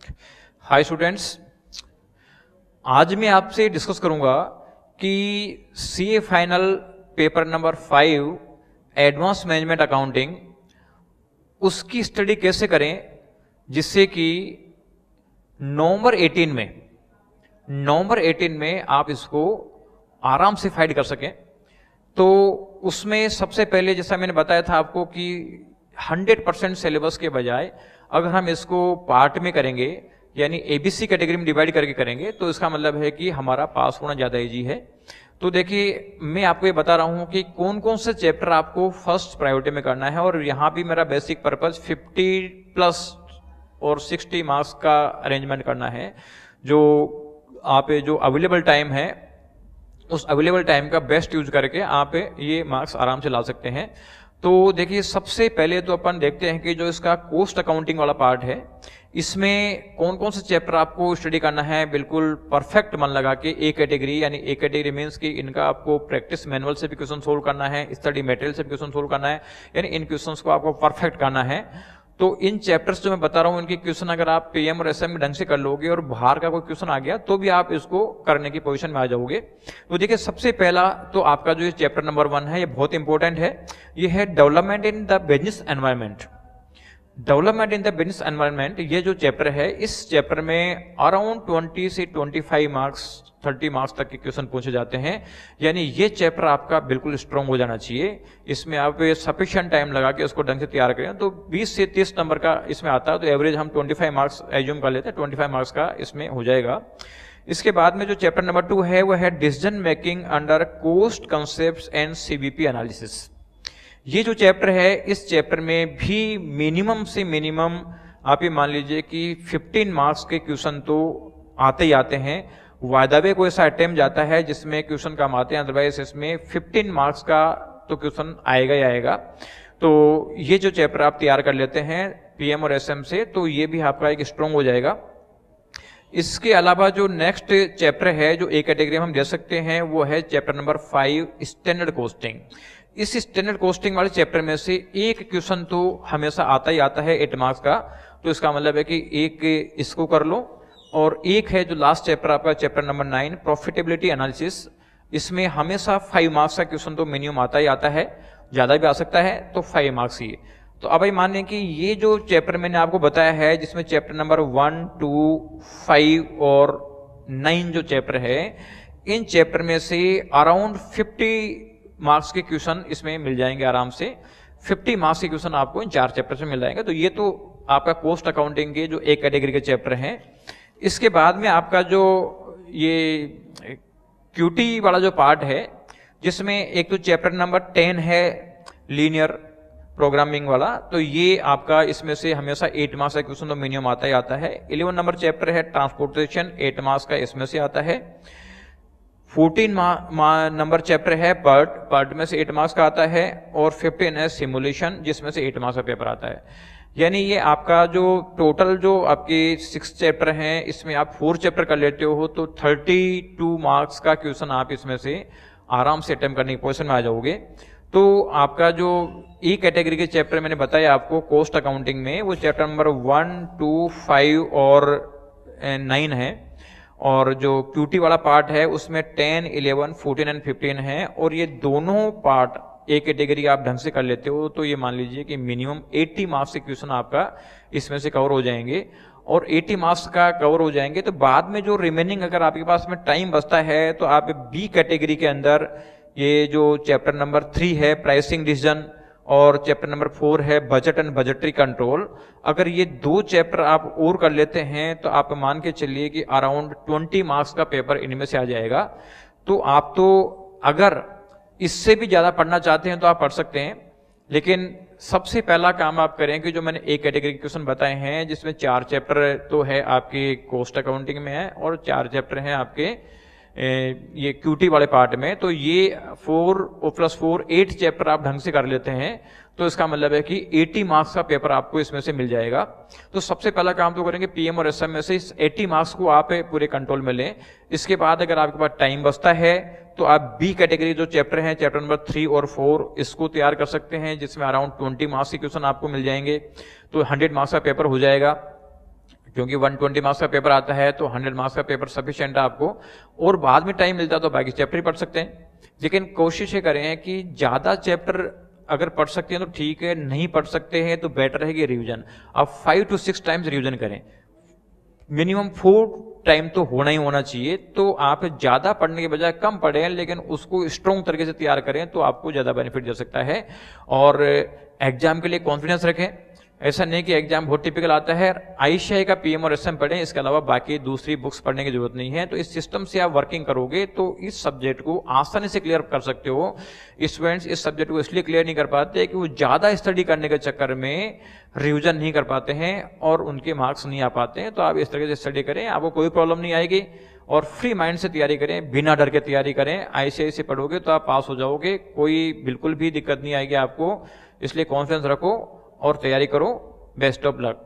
Hi students, आज मैं आपसे डिस्कस करूंगा कि CA final paper number 5 advance management accounting उसकी स्टडी कैसे करें जिससे कि नवंबर 18 में आप इसको आराम से फाइट कर सकें। तो उसमें सबसे पहले जैसा मैंने बताया था आपको कि 100% सिलेबस के बजाय अगर हम इसको पार्ट में करेंगे यानी एबीसी कैटेगरी में डिवाइड करके करेंगे तो इसका मतलब है कि हमारा पास होना ज्यादा इजी है। तो देखिए, मैं आपको ये बता रहा हूं कि कौन कौन से चैप्टर आपको फर्स्ट प्रायोरिटी में करना है, और यहां भी मेरा बेसिक पर्पज 50+ और 60 मार्क्स का अरेंजमेंट करना है। जो अवेलेबल टाइम है उस अवेलेबल टाइम का बेस्ट यूज करके आप ये मार्क्स आराम से ला सकते हैं। तो देखिए, सबसे पहले तो अपन देखते हैं कि जो इसका कॉस्ट अकाउंटिंग वाला पार्ट है, इसमें कौन कौन से चैप्टर आपको स्टडी करना है। बिल्कुल परफेक्ट मन लगा के ए कैटेगरी, यानी ए कैटेगरी मीन्स कि इनका आपको प्रैक्टिस मैनुअल से भी क्वेश्चन सोल्व करना है, स्टडी मटेरियल से भी क्वेश्चन सोल्व करना है, यानी इन क्वेश्चंस को आपको परफेक्ट करना है। तो इन चैप्टर्स जो मैं बता रहा हूं इनके क्वेश्चन अगर आप पीएम और एसएम में ढंग से कर लोगे और बाहर का कोई क्वेश्चन आ गया तो भी आप इसको करने की पोजीशन में आ जाओगे। तो देखिए, सबसे पहला तो आपका जो चैप्टर नंबर 1 है, ये बहुत इंपॉर्टेंट है। ये है development in the business environment. Development in the business environment, ये जो चैप्टर है, इस चैप्टर में अराउंड 20 से 25 मार्क्स 30 मार्क्स तक के क्वेश्चन पूछे जाते हैं। यानी ये चैप्टर आपका बिल्कुल स्ट्रांग हो जाना चाहिए। इसमें आप सफिशिएंट टाइम लगा के उसको ढंग से तैयार करें तो 20 से 30 नंबर का इसमें आता है। तो एवरेज हम 25 मार्क्स एज्यूम कर लेते हैं, 25 मार्क्स का इसमें हो जाएगा। इसके बाद में जो चैप्टर नंबर 2 है वो है decision making under cost concept and CBP analysis. ये जो चैप्टर है, इस चैप्टर में भी मिनिमम से मिनिमम आप ये मान लीजिए कि 15 मार्क्स के क्वेश्चन तो आते ही आते हैं। वायदा वे कोई ऐसा अटेम्प्ट जाता है जिसमें क्वेश्चन कम आते हैं, अदरवाइज इसमें 15 मार्क्स का तो क्वेश्चन आएगा ही आएगा। तो ये जो चैप्टर आप तैयार कर लेते हैं पीएम और एसएम से, तो ये भी आपका एक स्ट्रांग हो जाएगा। इसके अलावा जो नेक्स्ट चैप्टर है जो ए कैटेगरी में हम दे सकते हैं वो है चैप्टर नंबर 5 स्टैंडर्ड कॉस्टिंग। इस स्टैंडर्ड कॉस्टिंग वाले चैप्टर में से एक क्वेश्चन तो हमेशा आता ही आता है 8 मार्क्स का। तो इसका मतलब है कि एक इसको कर लो, और एक है जो लास्ट चैप्टर आपका चैप्टर नंबर 9 प्रॉफिटेबिलिटी एनालिसिस। इसमें हमेशा 5 मार्क्स का क्वेश्चन तो मिनिमम आता ही आता है, ज्यादा भी आ सकता है, तो 5 मार्क्स ही। तो अब भाई मान लें कि ये जो चैप्टर मैंने आपको बताया है जिसमें चैप्टर नंबर 1, 2, 5 और 9 जो चैप्टर है, इन चैप्टर में से अराउंड 50 मार्क्स के क्वेश्चन इसमें मिल जाएंगे आराम से। 50 मार्क्स के क्वेश्चन आपको इन 4 चैप्टर से मिल जाएंगे। तो ये तो आपका कॉस्ट अकाउंटिंग के जो एक कैटेगरी के चैप्टर हैं। इसके बाद में आपका जो ये क्यूटी वाला जो पार्ट है, जिसमें एक तो चैप्टर नंबर 10 है लीनियर प्रोग्रामिंग वाला, तो ये आपका इसमें से हमेशा 8 मार्क्स का क्वेश्चन तो मिनिमम आता ही आता है। 11 नंबर चैप्टर है ट्रांसपोर्टेशन, 8 मार्क्स का इसमें से आता है। 14 नंबर चैप्टर है पर्ट में से 8 मार्क्स का आता है, और 15 है सिमुलेशन जिसमें से 8 मार्क्स का पेपर आता है। यानी ये आपका जो टोटल जो आपके 6 चैप्टर हैं, इसमें आप 4 चैप्टर कर लेते हो तो 32 मार्क्स का क्वेश्चन आप इसमें से आराम से अटेम्प्ट करने की पोजीशन में आ जाओगे। तो आपका जो ई कैटेगरी के चैप्टर मैंने बताया आपको कॉस्ट अकाउंटिंग में, वो चैप्टर नंबर 1, 2, 5 और 9 है। और जो क्यूटी वाला पार्ट है उसमें 10, 11, 14 एंड 15 है। और ये दोनों पार्ट एक कैटेगरी आप ढंग से कर लेते हो तो ये मान लीजिए कि मिनिमम 80 मार्क्स के क्वेश्चन आपका इसमें से कवर हो जाएंगे। और 80 मार्क्स का कवर हो जाएंगे तो बाद में जो रिमेनिंग अगर आपके पास में टाइम बचता है तो आप बी कैटेगरी के अंदर ये जो चैप्टर नंबर 3 है प्राइसिंग डिसीजन, और चैप्टर नंबर 4 है बजट एंड बजटरी कंट्रोल, अगर ये 2 चैप्टर आप और कर लेते हैं तो आप मान के चलिए कि अराउंड 20 मार्क्स का पेपर इनमें से आ जाएगा। तो आप तो अगर इससे भी ज्यादा पढ़ना चाहते हैं तो आप पढ़ सकते हैं, लेकिन सबसे पहला काम आप करें कि जो मैंने एक कैटेगरी के क्वेश्चन बताए हैं जिसमें 4 चैप्टर तो है आपके कॉस्ट अकाउंटिंग में है और 4 चैप्टर हैं आपके ये क्यूटी वाले पार्ट में, तो ये 4+4 8 चैप्टर आप ढंग से कर लेते हैं तो इसका मतलब है कि 80 मार्क्स का पेपर आपको इसमें से मिल जाएगा। तो सबसे पहला काम तो करेंगे पीएम और एसएम में से इस 80 मार्क्स को आप पूरे कंट्रोल में लें। इसके बाद अगर आपके पास टाइम बचता है तो आप बी कैटेगरी जो चैप्टर हैं चैप्टर नंबर 3 और 4 इसको तैयार कर सकते हैं जिसमें अराउंड 20 मार्क्स के क्वेश्चन आपको मिल जाएंगे, तो 100 मार्क्स का पेपर हो जाएगा। क्योंकि 120 मार्क्स का पेपर आता है तो 100 मार्क्स का पेपर सफिशिएंट है आपको, और बाद में टाइम मिलता है तो बाकी चैप्टर ही पढ़ सकते हैं। लेकिन कोशिश ये करें कि ज़्यादा चैप्टर अगर पढ़ सकते हैं तो ठीक है, नहीं पढ़ सकते हैं तो बेटर है कि रिवीजन आप 5 to 6 टाइम्स रिवीजन करें, मिनिमम 4 टाइम तो होना ही होना चाहिए। तो आप ज़्यादा पढ़ने के बजाय कम पढ़ें, लेकिन उसको स्ट्रॉन्ग तरीके से तैयार करें तो आपको ज़्यादा बेनिफिट दे सकता है। और एग्जाम के लिए कॉन्फिडेंस रखें, ऐसा नहीं कि एग्जाम बहुत टिपिकल आता है, आईसीआई का पीएम और एसएम पढ़ें, इसके अलावा बाकी दूसरी बुक्स पढ़ने की जरूरत नहीं है। तो इस सिस्टम से आप वर्किंग करोगे तो इस सब्जेक्ट को आसानी से क्लियर कर सकते हो। स्टूडेंट्स इस सब्जेक्ट को इसलिए क्लियर नहीं कर पाते कि वो ज़्यादा स्टडी करने के चक्कर में रिविजन नहीं कर पाते हैं और उनके मार्क्स नहीं आ पाते हैं। तो आप इस तरीके से स्टडी करें, आपको कोई प्रॉब्लम नहीं आएगी, और फ्री माइंड से तैयारी करें, बिना डर के तैयारी करें। आईसीआई से पढ़ोगे तो आप पास हो जाओगे, कोई बिल्कुल भी दिक्कत नहीं आएगी आपको। इसलिए कॉन्फिडेंस रखो और तैयारी करो। Best of luck.